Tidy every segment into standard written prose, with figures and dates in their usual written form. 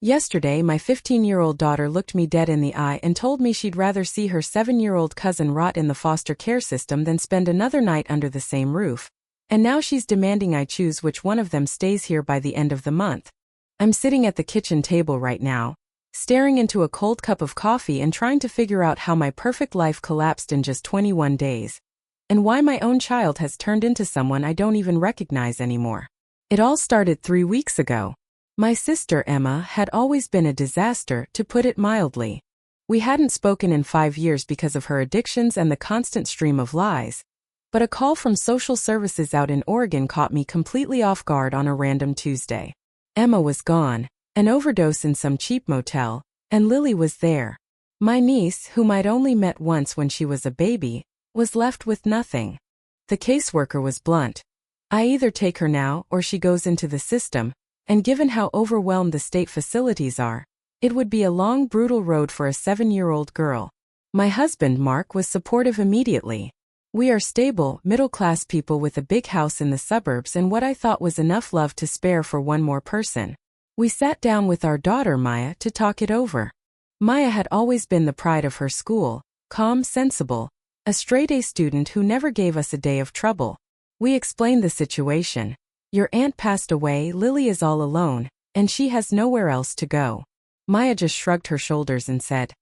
Yesterday, my 15-year-old daughter looked me dead in the eye and told me she'd rather see her 7-year-old cousin rot in the foster care system than spend another night under the same roof. And now she's demanding I choose which one of them stays here by the end of the month. I'm sitting at the kitchen table right now, staring into a cold cup of coffee and trying to figure out how my perfect life collapsed in just 21 days. And why my own child has turned into someone I don't even recognize anymore. It all started 3 weeks ago. My sister Emma had always been a disaster, to put it mildly. We hadn't spoken in 5 years because of her addictions and the constant stream of lies. But a call from social services out in Oregon caught me completely off guard on a random Tuesday. Emma was gone, an overdose in some cheap motel, and Lily was there. My niece, whom I'd only met once when she was a baby, was left with nothing. The caseworker was blunt. I either take her now or she goes into the system, and given how overwhelmed the state facilities are, it would be a long, brutal road for a 7-year-old girl. My husband, Mark, was supportive immediately. We are stable, middle-class people with a big house in the suburbs and what I thought was enough love to spare for one more person. We sat down with our daughter Maya to talk it over. Maya had always been the pride of her school, calm, sensible, a straight-A student who never gave us a day of trouble. We explained the situation. Your aunt passed away, Lily is all alone, and she has nowhere else to go. Maya just shrugged her shoulders and said,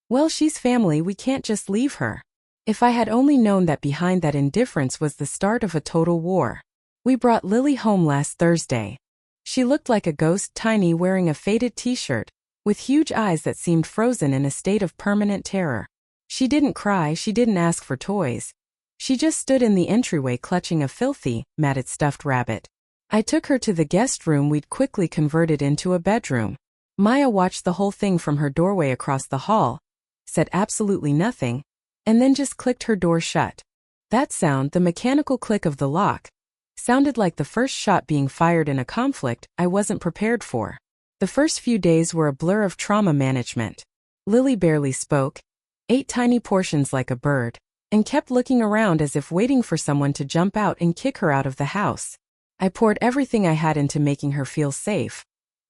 "Well, she's family, we can't just leave her." If I had only known that behind that indifference was the start of a total war. We brought Lily home last Thursday. She looked like a ghost, tiny, wearing a faded t-shirt, with huge eyes that seemed frozen in a state of permanent terror. She didn't cry, she didn't ask for toys. She just stood in the entryway clutching a filthy, matted stuffed rabbit. I took her to the guest room we'd quickly converted into a bedroom. Maya watched the whole thing from her doorway across the hall, said absolutely nothing, and then just clicked her door shut. That sound, the mechanical click of the lock, sounded like the first shot being fired in a conflict I wasn't prepared for. The first few days were a blur of trauma management. Lily barely spoke, ate tiny portions like a bird, and kept looking around as if waiting for someone to jump out and kick her out of the house. I poured everything I had into making her feel safe.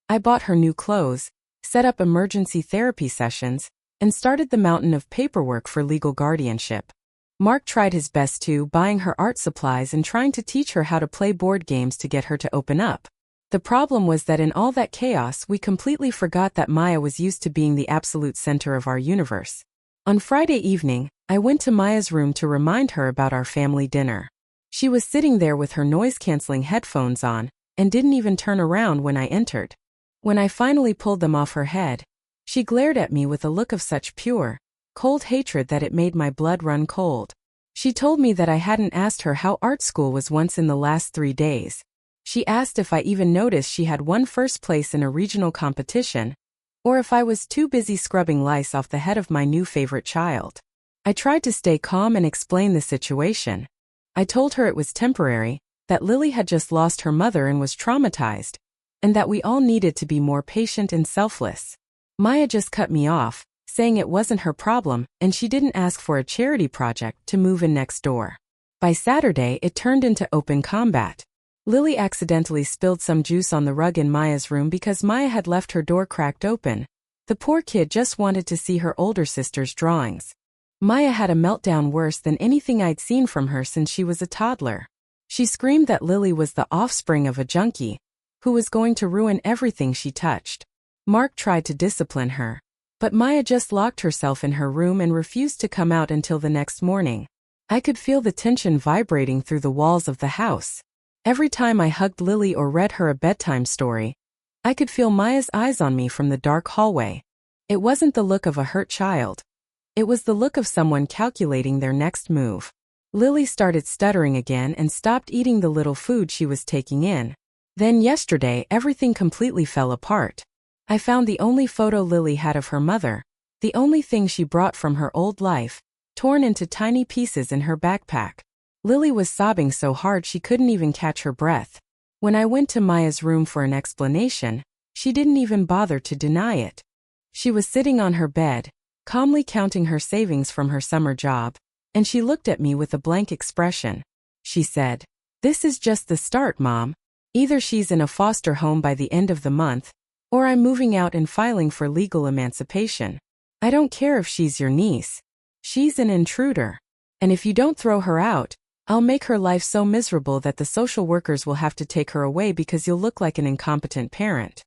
I bought her new clothes, set up emergency therapy sessions, and started the mountain of paperwork for legal guardianship. Mark tried his best too, buying her art supplies and trying to teach her how to play board games to get her to open up. The problem was that in all that chaos we completely forgot that Maya was used to being the absolute center of our universe. On Friday evening, I went to Maya's room to remind her about our family dinner. She was sitting there with her noise-canceling headphones on, and didn't even turn around when I entered. When I finally pulled them off her head, she glared at me with a look of such pure, cold hatred that it made my blood run cold. She told me that I hadn't asked her how art school was once in the last 3 days. She asked if I even noticed she had won first place in a regional competition, or if I was too busy scrubbing lice off the head of my new favorite child. I tried to stay calm and explain the situation. I told her it was temporary, that Lily had just lost her mother and was traumatized, and that we all needed to be more patient and selfless. Maya just cut me off, saying it wasn't her problem and she didn't ask for a charity project to move in next door. By Saturday, it turned into open combat. Lily accidentally spilled some juice on the rug in Maya's room because Maya had left her door cracked open. The poor kid just wanted to see her older sister's drawings. Maya had a meltdown worse than anything I'd seen from her since she was a toddler. She screamed that Lily was the offspring of a junkie, who was going to ruin everything she touched. Mark tried to discipline her, but Maya just locked herself in her room and refused to come out until the next morning. I could feel the tension vibrating through the walls of the house. Every time I hugged Lily or read her a bedtime story, I could feel Maya's eyes on me from the dark hallway. It wasn't the look of a hurt child. It was the look of someone calculating their next move. Lily started stuttering again and stopped eating the little food she was taking in. Then yesterday, everything completely fell apart. I found the only photo Lily had of her mother, the only thing she brought from her old life, torn into tiny pieces in her backpack. Lily was sobbing so hard she couldn't even catch her breath. When I went to Maya's room for an explanation, she didn't even bother to deny it. She was sitting on her bed, calmly counting her savings from her summer job, and she looked at me with a blank expression. She said, "This is just the start, Mom. Either she's in a foster home by the end of the month, or I'm moving out and filing for legal emancipation. I don't care if she's your niece. She's an intruder. And if you don't throw her out, I'll make her life so miserable that the social workers will have to take her away because you'll look like an incompetent parent.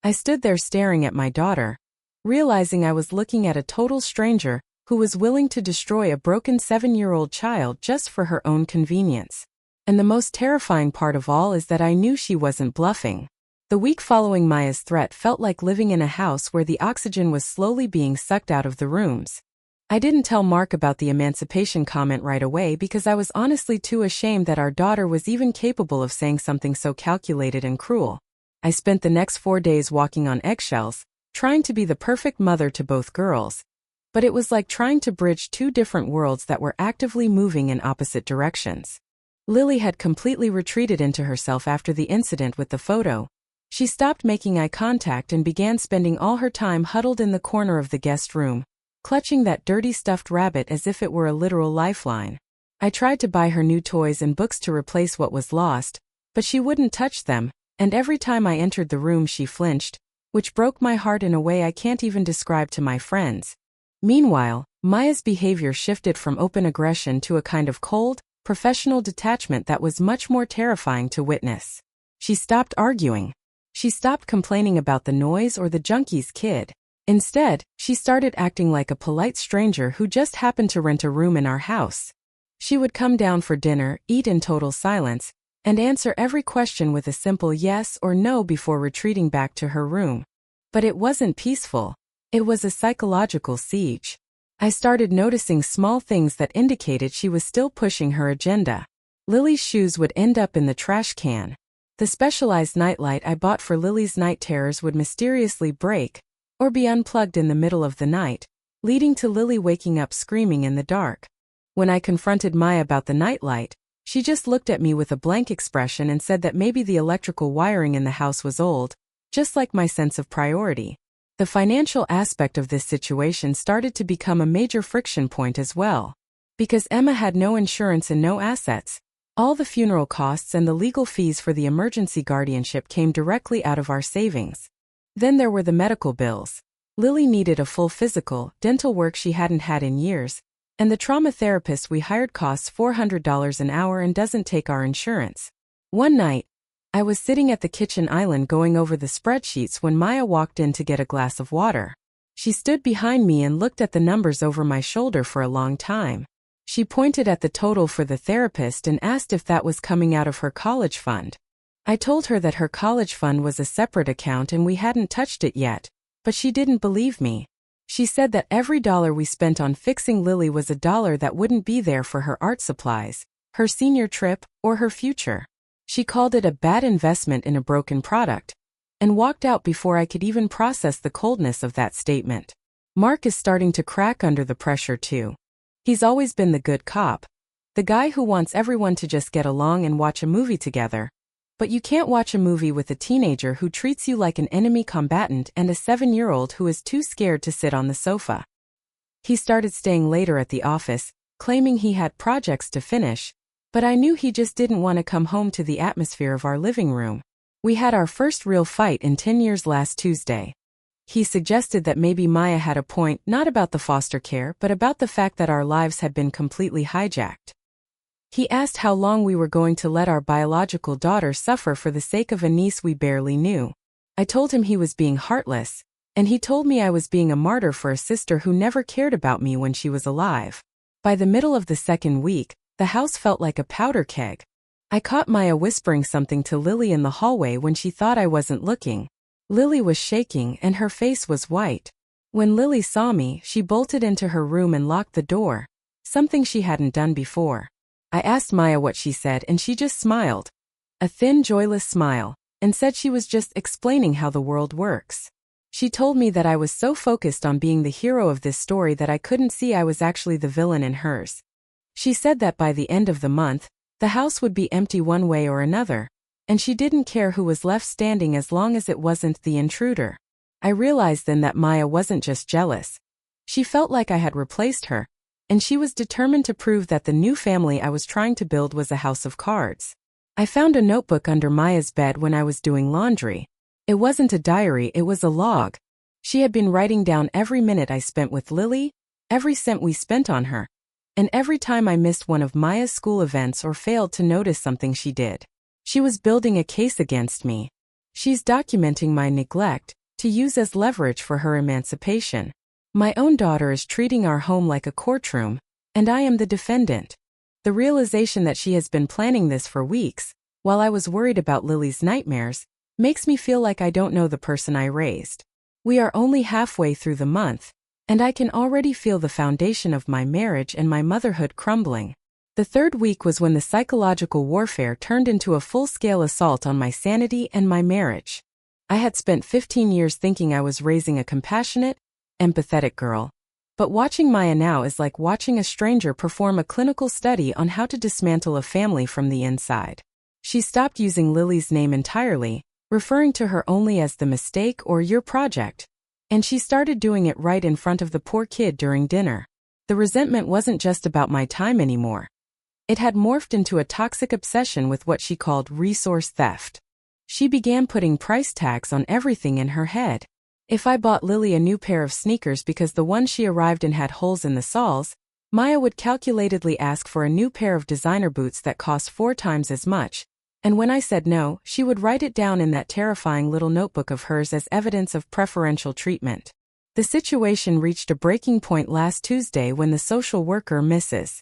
I stood there staring at my daughter, realizing I was looking at a total stranger who was willing to destroy a broken 7-year-old child just for her own convenience. And the most terrifying part of all is that I knew she wasn't bluffing. The week following Maya's threat felt like living in a house where the oxygen was slowly being sucked out of the rooms. I didn't tell Mark about the emancipation comment right away because I was honestly too ashamed that our daughter was even capable of saying something so calculated and cruel. I spent the next 4 days walking on eggshells, trying to be the perfect mother to both girls. But it was like trying to bridge two different worlds that were actively moving in opposite directions. Lily had completely retreated into herself after the incident with the photo. She stopped making eye contact and began spending all her time huddled in the corner of the guest room, clutching that dirty stuffed rabbit as if it were a literal lifeline. I tried to buy her new toys and books to replace what was lost, but she wouldn't touch them, and every time I entered the room she flinched, which broke my heart in a way I can't even describe to my friends. Meanwhile, Maya's behavior shifted from open aggression to a kind of cold, professional detachment that was much more terrifying to witness. She stopped arguing. She stopped complaining about the noise or the junkie's kid. Instead, she started acting like a polite stranger who just happened to rent a room in our house. She would come down for dinner, eat in total silence, and answer every question with a simple yes or no before retreating back to her room. But it wasn't peaceful. It was a psychological siege. I started noticing small things that indicated she was still pushing her agenda. Lily's shoes would end up in the trash can. The specialized nightlight I bought for Lily's night terrors would mysteriously break, or be unplugged in the middle of the night, leading to Lily waking up screaming in the dark. When I confronted Maya about the nightlight, she just looked at me with a blank expression and said that maybe the electrical wiring in the house was old, just like my sense of priority. The financial aspect of this situation started to become a major friction point as well. Because Emma had no insurance and no assets, all the funeral costs and the legal fees for the emergency guardianship came directly out of our savings. Then there were the medical bills. Lily needed a full physical, dental work she hadn't had in years, and the trauma therapist we hired costs $400 an hour and doesn't take our insurance. One night, I was sitting at the kitchen island going over the spreadsheets when Maya walked in to get a glass of water. She stood behind me and looked at the numbers over my shoulder for a long time. She pointed at the total for the therapist and asked if that was coming out of her college fund. I told her that her college fund was a separate account and we hadn't touched it yet, but she didn't believe me. She said that every dollar we spent on fixing Lily was a dollar that wouldn't be there for her art supplies, her senior trip, or her future. She called it a bad investment in a broken product, and walked out before I could even process the coldness of that statement. Mark is starting to crack under the pressure too. He's always been the good cop, the guy who wants everyone to just get along and watch a movie together. But you can't watch a movie with a teenager who treats you like an enemy combatant and a 7-year-old who is too scared to sit on the sofa. He started staying later at the office, claiming he had projects to finish, but I knew he just didn't want to come home to the atmosphere of our living room. We had our first real fight in 10 years last Tuesday. He suggested that maybe Maya had a point, not about the foster care, but about the fact that our lives had been completely hijacked. He asked how long we were going to let our biological daughter suffer for the sake of a niece we barely knew. I told him he was being heartless, and he told me I was being a martyr for a sister who never cared about me when she was alive. By the middle of the second week, the house felt like a powder keg. I caught Maya whispering something to Lily in the hallway when she thought I wasn't looking. Lily was shaking and her face was white. When Lily saw me, she bolted into her room and locked the door, something she hadn't done before. I asked Maya what she said and she just smiled. A thin, joyless smile, and said she was just explaining how the world works. She told me that I was so focused on being the hero of this story that I couldn't see I was actually the villain in hers. She said that by the end of the month, the house would be empty one way or another, and she didn't care who was left standing as long as it wasn't the intruder. I realized then that Maya wasn't just jealous. She felt like I had replaced her, and she was determined to prove that the new family I was trying to build was a house of cards. I found a notebook under Maya's bed when I was doing laundry. It wasn't a diary, it was a log. She had been writing down every minute I spent with Lily, every cent we spent on her, and every time I missed one of Maya's school events or failed to notice something she did. She was building a case against me. She's documenting my neglect to use as leverage for her emancipation. My own daughter is treating our home like a courtroom, and I am the defendant. The realization that she has been planning this for weeks, while I was worried about Lily's nightmares, makes me feel like I don't know the person I raised. We are only halfway through the month, and I can already feel the foundation of my marriage and my motherhood crumbling. The third week was when the psychological warfare turned into a full-scale assault on my sanity and my marriage. I had spent 15 years thinking I was raising a compassionate, empathetic girl. But watching Maya now is like watching a stranger perform a clinical study on how to dismantle a family from the inside. She stopped using Lily's name entirely, referring to her only as the mistake or your project. And she started doing it right in front of the poor kid during dinner. The resentment wasn't just about my time anymore. It had morphed into a toxic obsession with what she called resource theft. She began putting price tags on everything in her head. If I bought Lily a new pair of sneakers because the one she arrived in had holes in the soles, Maya would calculatedly ask for a new pair of designer boots that cost 4 times as much, and when I said no, she would write it down in that terrifying little notebook of hers as evidence of preferential treatment. The situation reached a breaking point last Tuesday when the social worker, Mrs.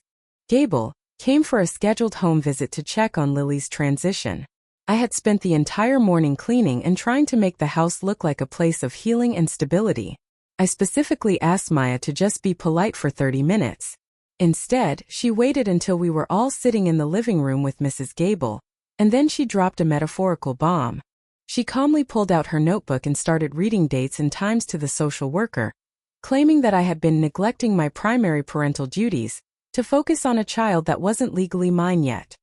Gable, came for a scheduled home visit to check on Lily's transition. I had spent the entire morning cleaning and trying to make the house look like a place of healing and stability. I specifically asked Maya to just be polite for 30 minutes. Instead, she waited until we were all sitting in the living room with Mrs. Gable, and then she dropped a metaphorical bomb. She calmly pulled out her notebook and started reading dates and times to the social worker, claiming that I had been neglecting my primary parental duties to focus on a child that wasn't legally mine yet.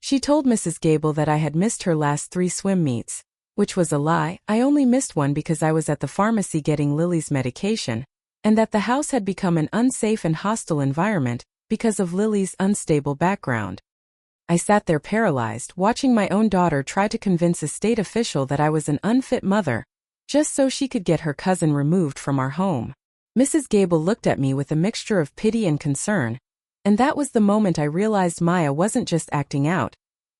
She told Mrs. Gable that I had missed her last 3 swim meets, which was a lie. I only missed one because I was at the pharmacy getting Lily's medication, and that the house had become an unsafe and hostile environment because of Lily's unstable background. I sat there paralyzed, watching my own daughter try to convince a state official that I was an unfit mother, just so she could get her cousin removed from our home. Mrs. Gable looked at me with a mixture of pity and concern, and that was the moment I realized Maya wasn't just acting out.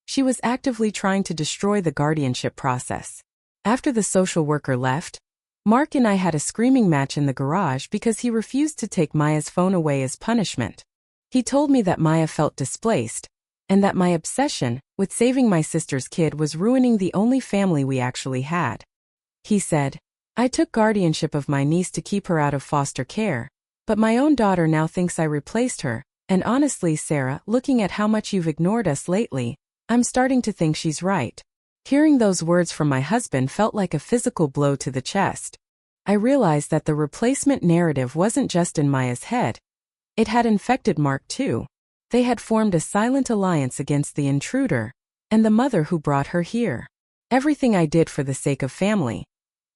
She was actively trying to destroy the guardianship process. After the social worker left, Mark and I had a screaming match in the garage because he refused to take Maya's phone away as punishment. He told me that Maya felt displaced, and that my obsession with saving my sister's kid was ruining the only family we actually had. He said, "I took guardianship of my niece to keep her out of foster care, but my own daughter now thinks I replaced her. And honestly, Sarah, looking at how much you've ignored us lately, I'm starting to think she's right." Hearing those words from my husband felt like a physical blow to the chest. I realized that the replacement narrative wasn't just in Maya's head. It had infected Mark too. They had formed a silent alliance against the intruder and the mother who brought her here. Everything I did for the sake of family,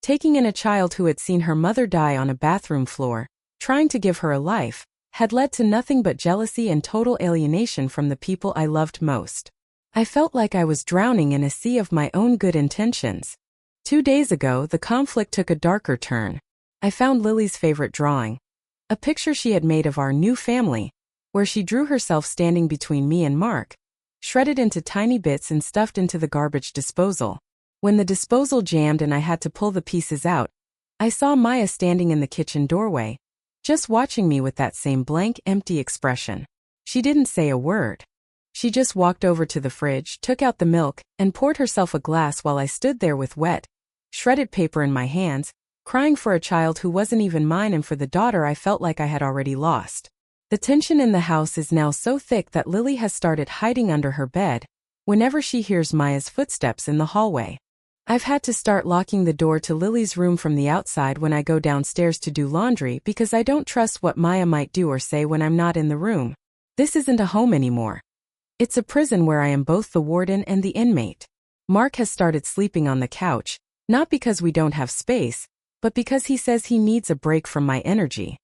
taking in a child who had seen her mother die on a bathroom floor, trying to give her a life, had led to nothing but jealousy and total alienation from the people I loved most. I felt like I was drowning in a sea of my own good intentions. 2 days ago, the conflict took a darker turn. I found Lily's favorite drawing, a picture she had made of our new family, where she drew herself standing between me and Mark, shredded into tiny bits and stuffed into the garbage disposal. When the disposal jammed and I had to pull the pieces out, I saw Maya standing in the kitchen doorway, just watching me with that same blank, empty expression. She didn't say a word. She just walked over to the fridge, took out the milk, and poured herself a glass while I stood there with wet, shredded paper in my hands, crying for a child who wasn't even mine and for the daughter I felt like I had already lost. The tension in the house is now so thick that Lily has started hiding under her bed whenever she hears Maya's footsteps in the hallway. I've had to start locking the door to Lily's room from the outside when I go downstairs to do laundry because I don't trust what Maya might do or say when I'm not in the room. This isn't a home anymore. It's a prison where I am both the warden and the inmate. Mark has started sleeping on the couch, not because we don't have space, but because he says he needs a break from my energy.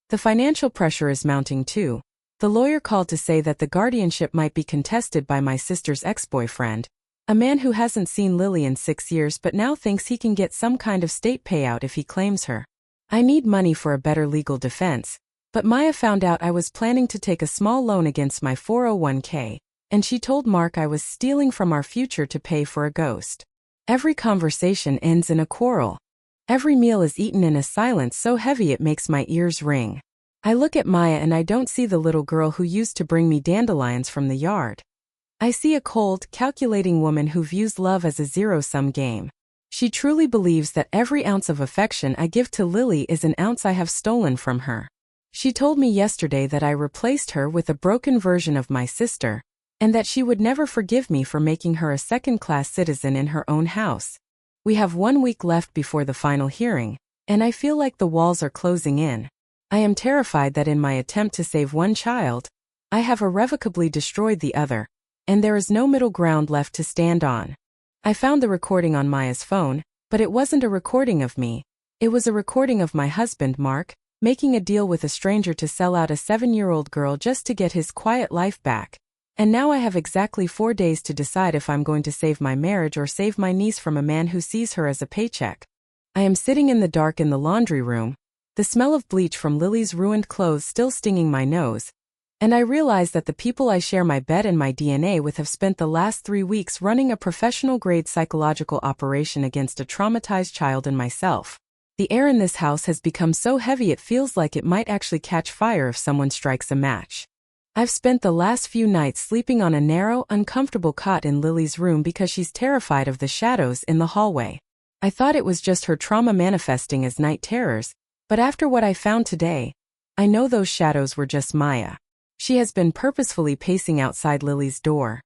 The financial pressure is mounting too. The lawyer called to say that the guardianship might be contested by my sister's ex-boyfriend, A man who hasn't seen Lily in 6 years but now thinks he can get some kind of state payout if he claims her. I need money for a better legal defense, but Maya found out I was planning to take a small loan against my 401k, and she told Mark I was stealing from our future to pay for a ghost. Every conversation ends in a quarrel. Every meal is eaten in a silence so heavy it makes my ears ring. I look at Maya and I don't see the little girl who used to bring me dandelions from the yard. I see a cold, calculating woman who views love as a zero-sum game. She truly believes that every ounce of affection I give to Lily is an ounce I have stolen from her. She told me yesterday that I replaced her with a broken version of my sister, and that she would never forgive me for making her a second-class citizen in her own house. We have 1 week left before the final hearing, and I feel like the walls are closing in. I am terrified that in my attempt to save one child, I have irrevocably destroyed the other, and there is no middle ground left to stand on. I found the recording on Maya's phone, but it wasn't a recording of me. It was a recording of my husband, Mark, making a deal with a stranger to sell out a 7-year-old girl just to get his quiet life back. And now I have exactly 4 days to decide if I'm going to save my marriage or save my niece from a man who sees her as a paycheck. I am sitting in the dark in the laundry room, the smell of bleach from Lily's ruined clothes still stinging my nose, and I realize that the people I share my bed and my DNA with have spent the last 3 weeks running a professional-grade psychological operation against a traumatized child and myself. The air in this house has become so heavy it feels like it might actually catch fire if someone strikes a match. I've spent the last few nights sleeping on a narrow, uncomfortable cot in Lily's room because she's terrified of the shadows in the hallway. I thought it was just her trauma manifesting as night terrors, but after what I found today, I know those shadows were just Maya. She has been purposefully pacing outside Lily's door,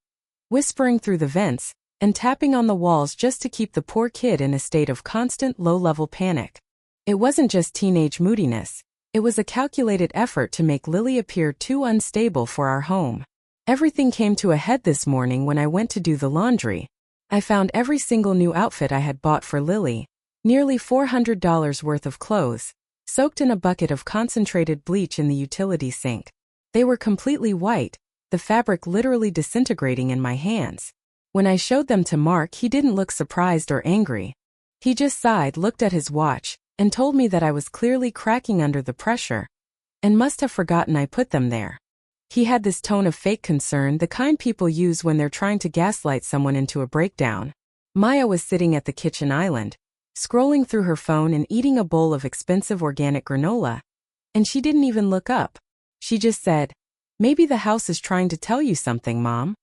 whispering through the vents, and tapping on the walls just to keep the poor kid in a state of constant low-level panic. It wasn't just teenage moodiness. It was a calculated effort to make Lily appear too unstable for our home. Everything came to a head this morning when I went to do the laundry. I found every single new outfit I had bought for Lily, nearly $400 worth of clothes, soaked in a bucket of concentrated bleach in the utility sink. They were completely white, the fabric literally disintegrating in my hands. When I showed them to Mark, he didn't look surprised or angry. He just sighed, looked at his watch, and told me that I was clearly cracking under the pressure, and must have forgotten I put them there. He had this tone of fake concern, the kind people use when they're trying to gaslight someone into a breakdown. Maya was sitting at the kitchen island, scrolling through her phone and eating a bowl of expensive organic granola, and she didn't even look up. She just said, "Maybe the house is trying to tell you something, Mom."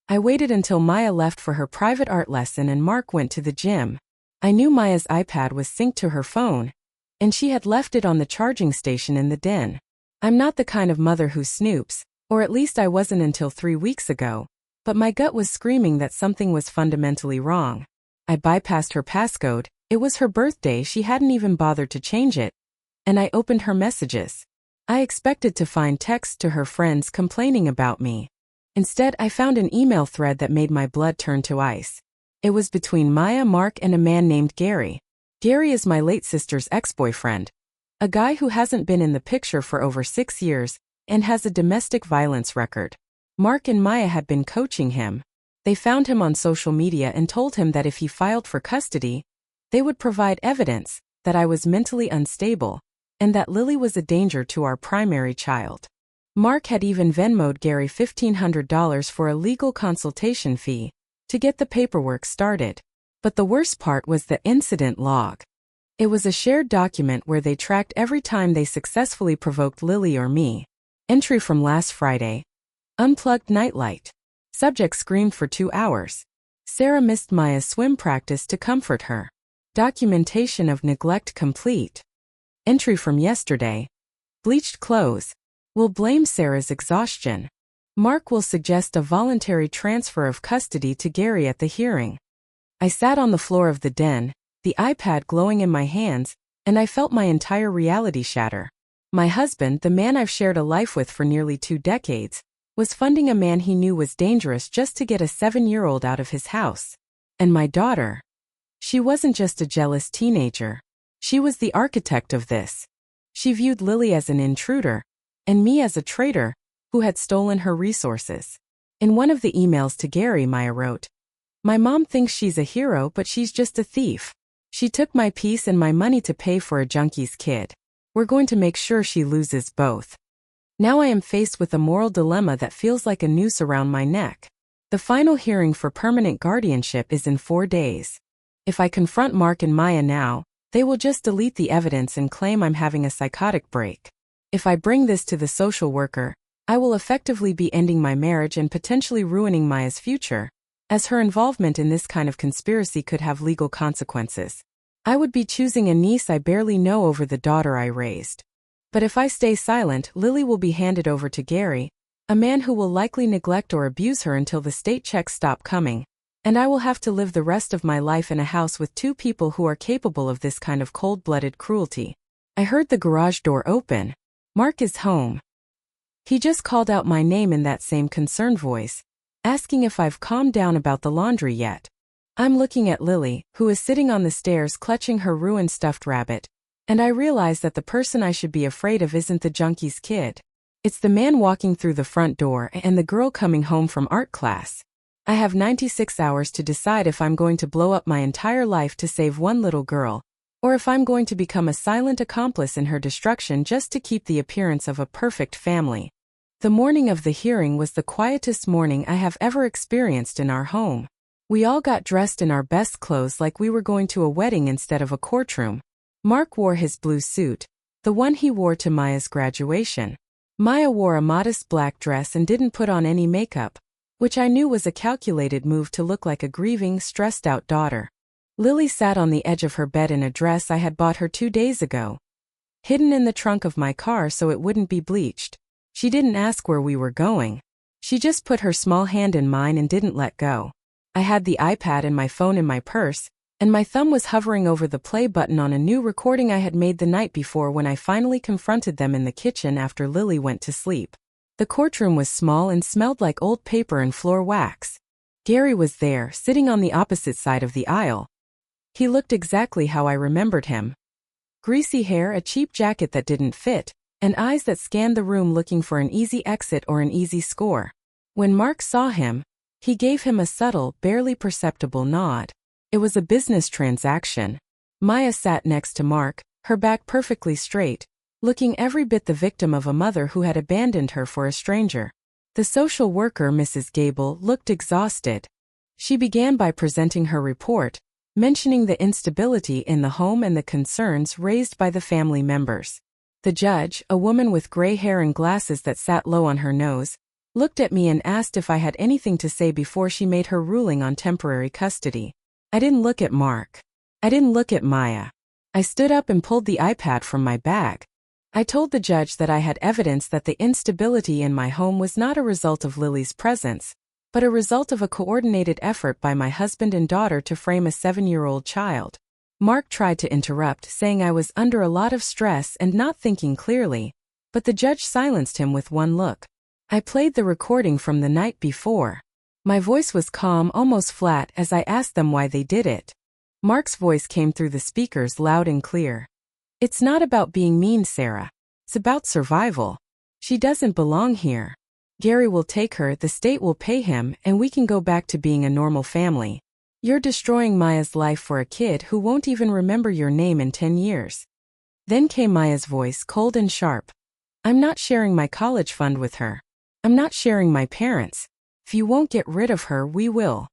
I waited until Maya left for her private art lesson and Mark went to the gym. I knew Maya's iPad was synced to her phone, and she had left it on the charging station in the den. I'm not the kind of mother who snoops, or at least I wasn't until 3 weeks ago, but my gut was screaming that something was fundamentally wrong. I bypassed her passcode, it was her birthday, she hadn't even bothered to change it, and I opened her messages. I expected to find texts to her friends complaining about me. Instead, I found an email thread that made my blood turn to ice. It was between Maya, Mark, and a man named Gary. Gary is my late sister's ex-boyfriend, a guy who hasn't been in the picture for over 6 years and has a domestic violence record. Mark and Maya had been coaching him. They found him on social media and told him that if he filed for custody, they would provide evidence that I was mentally unstable and that Lily was a danger to our primary child. Mark had even Venmo'd Gary $1,500 for a legal consultation fee to get the paperwork started. But the worst part was the incident log. It was a shared document where they tracked every time they successfully provoked Lily or me. Entry from last Friday. Unplugged nightlight. Subject screamed for 2 hours. Sarah missed Maya's swim practice to comfort her. Documentation of neglect complete. Entry from yesterday. Bleached clothes. Will blame Sarah's exhaustion. Mark will suggest a voluntary transfer of custody to Gary at the hearing. I sat on the floor of the den, the iPad glowing in my hands, and I felt my entire reality shatter. My husband, the man I've shared a life with for nearly 2 decades, was funding a man he knew was dangerous just to get a 7-year-old out of his house. And my daughter. She wasn't just a jealous teenager. She was the architect of this. She viewed Lily as an intruder, and me as a traitor who had stolen her resources. In one of the emails to Gary, Maya wrote, My mom thinks she's a hero, but she's just a thief. She took my peace and my money to pay for a junkie's kid. We're going to make sure she loses both. Now I am faced with a moral dilemma that feels like a noose around my neck. The final hearing for permanent guardianship is in 4 days. If I confront Mark and Maya now, they will just delete the evidence and claim I'm having a psychotic break. If I bring this to the social worker, I will effectively be ending my marriage and potentially ruining Maya's future, as her involvement in this kind of conspiracy could have legal consequences. I would be choosing a niece I barely know over the daughter I raised. But if I stay silent, Lily will be handed over to Gary, a man who will likely neglect or abuse her until the state checks stop coming, and I will have to live the rest of my life in a house with 2 people who are capable of this kind of cold-blooded cruelty. I heard the garage door open. Mark is home. He just called out my name in that same concerned voice, asking if I've calmed down about the laundry yet. I'm looking at Lily, who is sitting on the stairs clutching her ruined stuffed rabbit, and I realize that the person I should be afraid of isn't the junkie's kid. It's the man walking through the front door and the girl coming home from art class. I have 96 hours to decide if I'm going to blow up my entire life to save one little girl, or if I'm going to become a silent accomplice in her destruction just to keep the appearance of a perfect family. The morning of the hearing was the quietest morning I have ever experienced in our home. We all got dressed in our best clothes like we were going to a wedding instead of a courtroom. Mark wore his blue suit, the one he wore to Maya's graduation. Maya wore a modest black dress and didn't put on any makeup, which I knew was a calculated move to look like a grieving, stressed-out daughter. Lily sat on the edge of her bed in a dress I had bought her 2 days ago, hidden in the trunk of my car so it wouldn't be bleached. She didn't ask where we were going. She just put her small hand in mine and didn't let go. I had the iPad and my phone in my purse, and my thumb was hovering over the play button on a new recording I had made the night before when I finally confronted them in the kitchen after Lily went to sleep. The courtroom was small and smelled like old paper and floor wax. Gary was there, sitting on the opposite side of the aisle. He looked exactly how I remembered him. Greasy hair, a cheap jacket that didn't fit, and eyes that scanned the room looking for an easy exit or an easy score. When Mark saw him, he gave him a subtle, barely perceptible nod. It was a business transaction. Maya sat next to Mark, her back perfectly straight, looking every bit the victim of a mother who had abandoned her for a stranger. The social worker, Mrs. Gable, looked exhausted. She began by presenting her report, mentioning the instability in the home and the concerns raised by the family members. The judge, a woman with gray hair and glasses that sat low on her nose, looked at me and asked if I had anything to say before she made her ruling on temporary custody. I didn't look at Mark. I didn't look at Maya. I stood up and pulled the iPad from my bag. I told the judge that I had evidence that the instability in my home was not a result of Lily's presence, but a result of a coordinated effort by my husband and daughter to frame a 7-year-old child. Mark tried to interrupt, saying I was under a lot of stress and not thinking clearly, but the judge silenced him with one look. I played the recording from the night before. My voice was calm, almost flat, as I asked them why they did it. Mark's voice came through the speakers loud and clear. It's not about being mean, Sarah. It's about survival. She doesn't belong here. Gary will take her, the state will pay him, and we can go back to being a normal family. You're destroying Maya's life for a kid who won't even remember your name in 10 years. Then came Maya's voice, cold and sharp. I'm not sharing my college fund with her. I'm not sharing my parents. If you won't get rid of her, we will.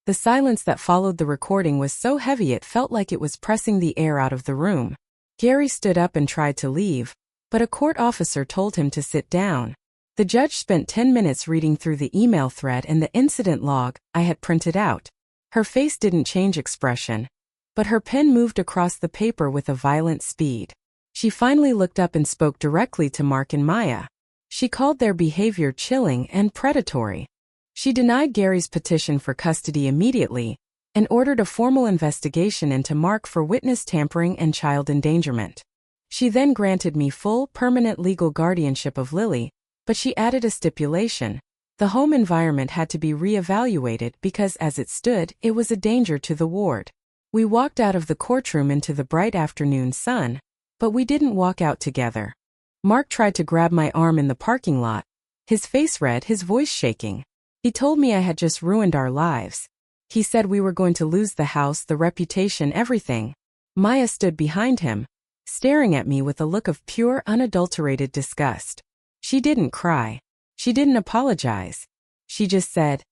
The silence that followed the recording was so heavy it felt like it was pressing the air out of the room. Gary stood up and tried to leave, but a court officer told him to sit down. The judge spent 10 minutes reading through the email thread and the incident log I had printed out. Her face didn't change expression, but her pen moved across the paper with a violent speed. She finally looked up and spoke directly to Mark and Maya. She called their behavior chilling and predatory. She denied Gary's petition for custody immediately and ordered a formal investigation into Mark for witness tampering and child endangerment. She then granted me full, permanent legal guardianship of Lily, but she added a stipulation. The home environment had to be re-evaluated because as it stood, it was a danger to the ward. We walked out of the courtroom into the bright afternoon sun, but we didn't walk out together. Mark tried to grab my arm in the parking lot, his face red, his voice shaking. He told me I had just ruined our lives. He said we were going to lose the house, the reputation, everything. Maya stood behind him, staring at me with a look of pure, unadulterated disgust. She didn't cry. She didn't apologize. She just said,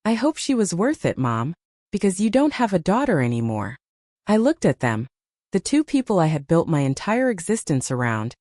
"I hope she was worth it, Mom, because you don't have a daughter anymore." I looked at them, the two people I had built my entire existence around,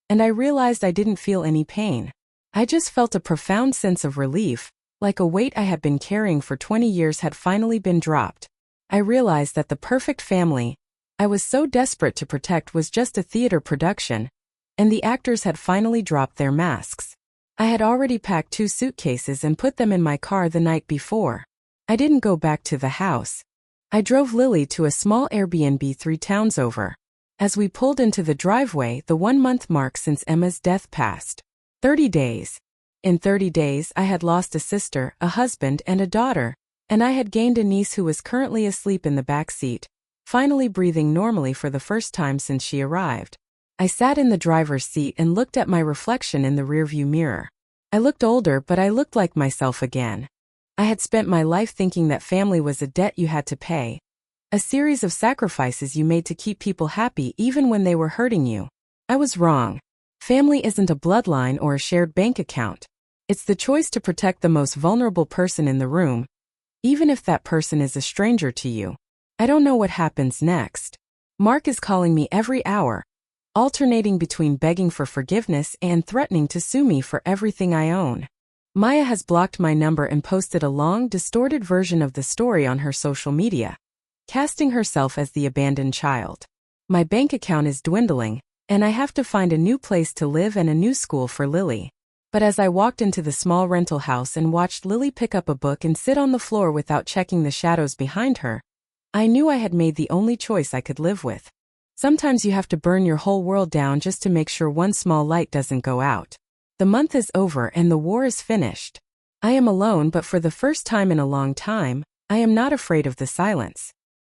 and I realized I didn't feel any pain. I just felt a profound sense of relief, like a weight I had been carrying for 20 years had finally been dropped. I realized that the perfect family I was so desperate to protect was just a theater production, and the actors had finally dropped their masks. I had already packed 2 suitcases and put them in my car the night before. I didn't go back to the house. I drove Lily to a small Airbnb 3 towns over. As we pulled into the driveway, the 1-month mark since Emma's death passed. 30 days. In 30 days, I had lost a sister, a husband, and a daughter, and I had gained a niece who was currently asleep in the back seat, finally breathing normally for the first time since she arrived. I sat in the driver's seat and looked at my reflection in the rearview mirror. I looked older, but I looked like myself again. I had spent my life thinking that family was a debt you had to pay, a series of sacrifices you made to keep people happy even when they were hurting you. I was wrong. Family isn't a bloodline or a shared bank account. It's the choice to protect the most vulnerable person in the room, even if that person is a stranger to you. I don't know what happens next. Mark is calling me every hour, alternating between begging for forgiveness and threatening to sue me for everything I own. Maya has blocked my number and posted a long, distorted version of the story on her social media, casting herself as the abandoned child. My bank account is dwindling, and I have to find a new place to live and a new school for Lily. But as I walked into the small rental house and watched Lily pick up a book and sit on the floor without checking the shadows behind her, I knew I had made the only choice I could live with. Sometimes you have to burn your whole world down just to make sure one small light doesn't go out. The month is over and the war is finished. I am alone, but for the first time in a long time, I am not afraid of the silence.